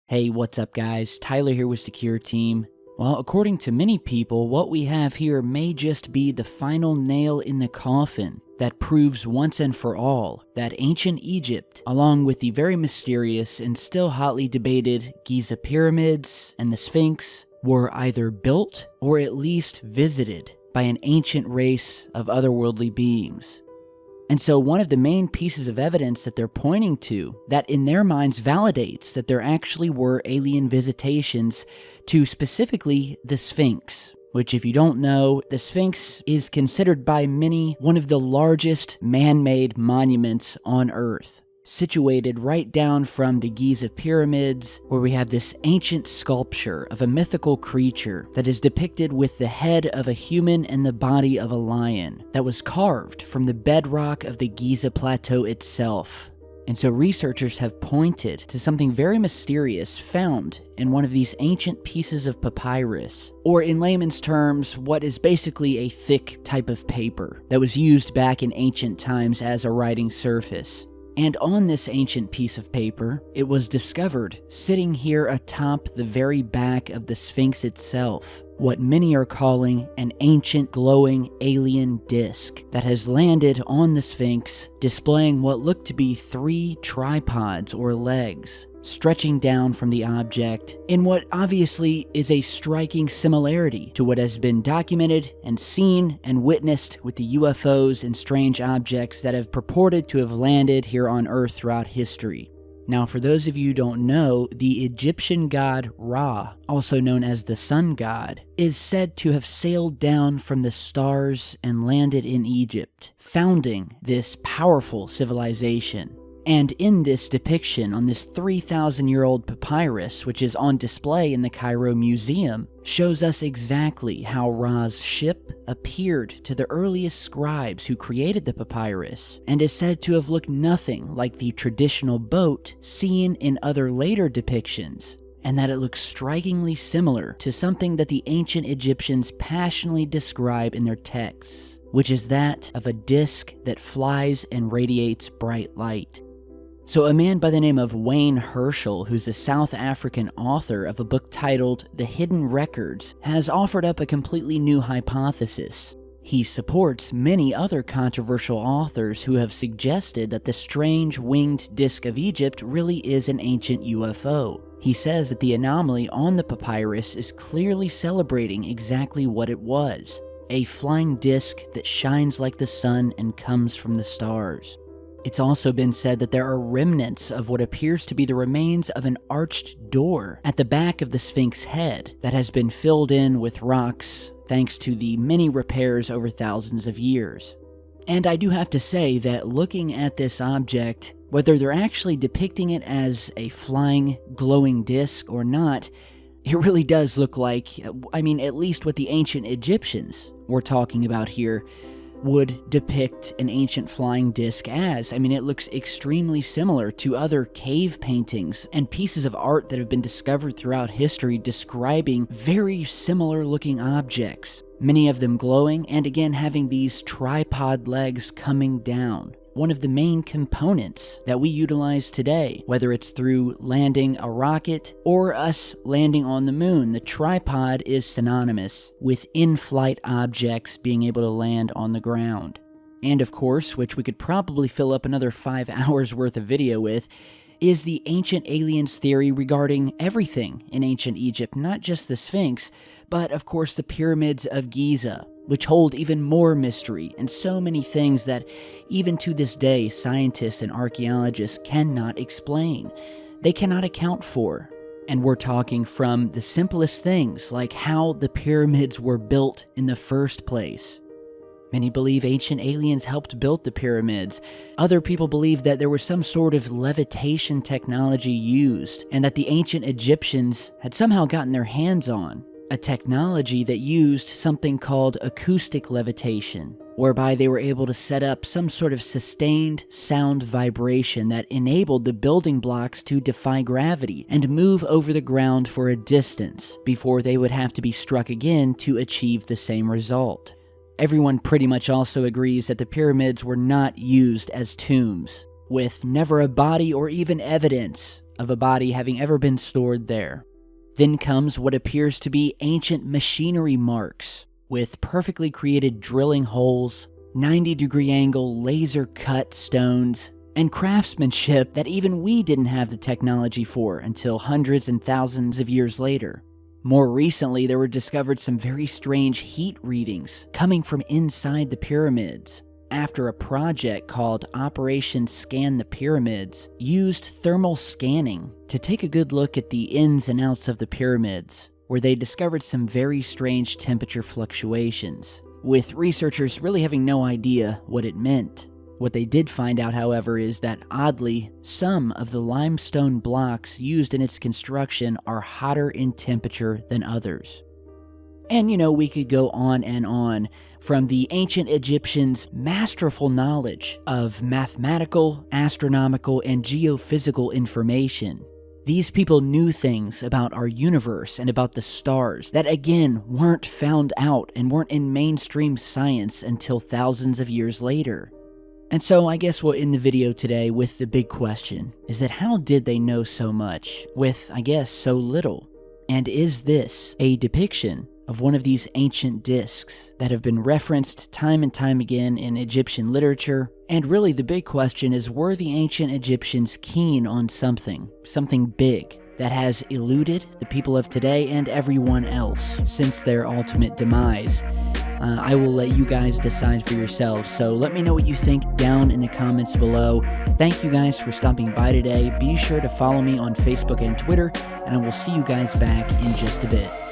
Hey, what's up guys? Tyler here with Secureteam. Well, according to many people, what we have here may just be the final nail in the coffin that proves once and for all that ancient Egypt, along with the very mysterious and still hotly debated Giza pyramids and the Sphinx, were either built or at least visited by an ancient race of otherworldly beings. And so one of the main pieces of evidence that they're pointing to that in their minds validates that there actually were alien visitations to specifically the Sphinx, which if you don't know, the Sphinx is considered by many one of the largest man-made monuments on Earth, situated right down from the Giza pyramids, where we have this ancient sculpture of a mythical creature that is depicted with the head of a human and the body of a lion that was carved from the bedrock of the Giza plateau itself. And so researchers have pointed to something very mysterious found in one of these ancient pieces of papyrus, or in layman's terms, what is basically a thick type of paper that was used back in ancient times as a writing surface. And on this ancient piece of paper, it was discovered sitting here atop the very back of the Sphinx itself, what many are calling an ancient glowing alien disc that has landed on the Sphinx, displaying what look to be 3 tripods or legs, stretching down from the object in what obviously is a striking similarity to what has been documented and seen and witnessed with the UFOs and strange objects that have purported to have landed here on Earth throughout history. Now, for those of you who don't know, the Egyptian god Ra, also known as the sun god, is said to have sailed down from the stars and landed in Egypt, founding this powerful civilization. And in this depiction on this 3,000-year-old papyrus, which is on display in the Cairo Museum, shows us exactly how Ra's ship appeared to the earliest scribes who created the papyrus, and is said to have looked nothing like the traditional boat seen in other later depictions, and that it looks strikingly similar to something that the ancient Egyptians passionately describe in their texts, which is that of a disc that flies and radiates bright light. So a man by the name of Wayne Herschel, who's a South African author of a book titled The Hidden Records, has offered up a completely new hypothesis. He supports many other controversial authors who have suggested that the strange winged disc of Egypt really is an ancient UFO. He says that the anomaly on the papyrus is clearly celebrating exactly what it was, a flying disc that shines like the sun and comes from the stars. It's also been said that there are remnants of what appears to be the remains of an arched door at the back of the Sphinx head that has been filled in with rocks thanks to the many repairs over thousands of years. And I do have to say that looking at this object, whether they're actually depicting it as a flying, glowing disc or not, it really does look like, at least what the ancient Egyptians were talking about here would depict an ancient flying disc as. It looks extremely similar to other cave paintings and pieces of art that have been discovered throughout history describing very similar looking objects, many of them glowing and again having these tripod legs coming down. One of the main components that we utilize today, whether it's through landing a rocket or us landing on the moon, the tripod is synonymous with in-flight objects being able to land on the ground. And of course, which we could probably fill up another 5 hours worth of video with, is the ancient aliens theory regarding everything in ancient Egypt, not just the Sphinx, but of course the pyramids of Giza, which hold even more mystery and so many things that even to this day scientists and archaeologists cannot explain. They cannot account for. And we're talking from the simplest things like how the pyramids were built in the first place. Many believe ancient aliens helped build the pyramids. Other people believe that there was some sort of levitation technology used and that the ancient Egyptians had somehow gotten their hands on a technology that used something called acoustic levitation, whereby they were able to set up some sort of sustained sound vibration that enabled the building blocks to defy gravity and move over the ground for a distance before they would have to be struck again to achieve the same result. Everyone pretty much also agrees that the pyramids were not used as tombs, with never a body or even evidence of a body having ever been stored there. Then comes what appears to be ancient machinery marks, with perfectly created drilling holes, 90-degree angle laser-cut stones, and craftsmanship that even we didn't have the technology for until hundreds and thousands of years later. More recently, there were discovered some very strange heat readings coming from inside the pyramids, after a project called Operation Scan the Pyramids used thermal scanning to take a good look at the ins and outs of the pyramids, where they discovered some very strange temperature fluctuations, with researchers really having no idea what it meant. What they did find out, however, is that oddly, some of the limestone blocks used in its construction are hotter in temperature than others. And we could go on and on, from the ancient Egyptians' masterful knowledge of mathematical, astronomical, and geophysical information. These people knew things about our universe and about the stars that, again, weren't found out and weren't in mainstream science until thousands of years later. And so I guess we'll end the video today with the big question, is that how did they know so much with, I guess, so little? And is this a depiction of one of these ancient discs that have been referenced time and time again in Egyptian literature? And really the big question is, were the ancient Egyptians keen on something big that has eluded the people of today and everyone else since their ultimate demise? I will let you guys decide for yourselves, so let me know what you think down in the comments below. Thank you guys for stopping by today. Be sure to follow me on Facebook and Twitter, and I will see you guys back in just a bit.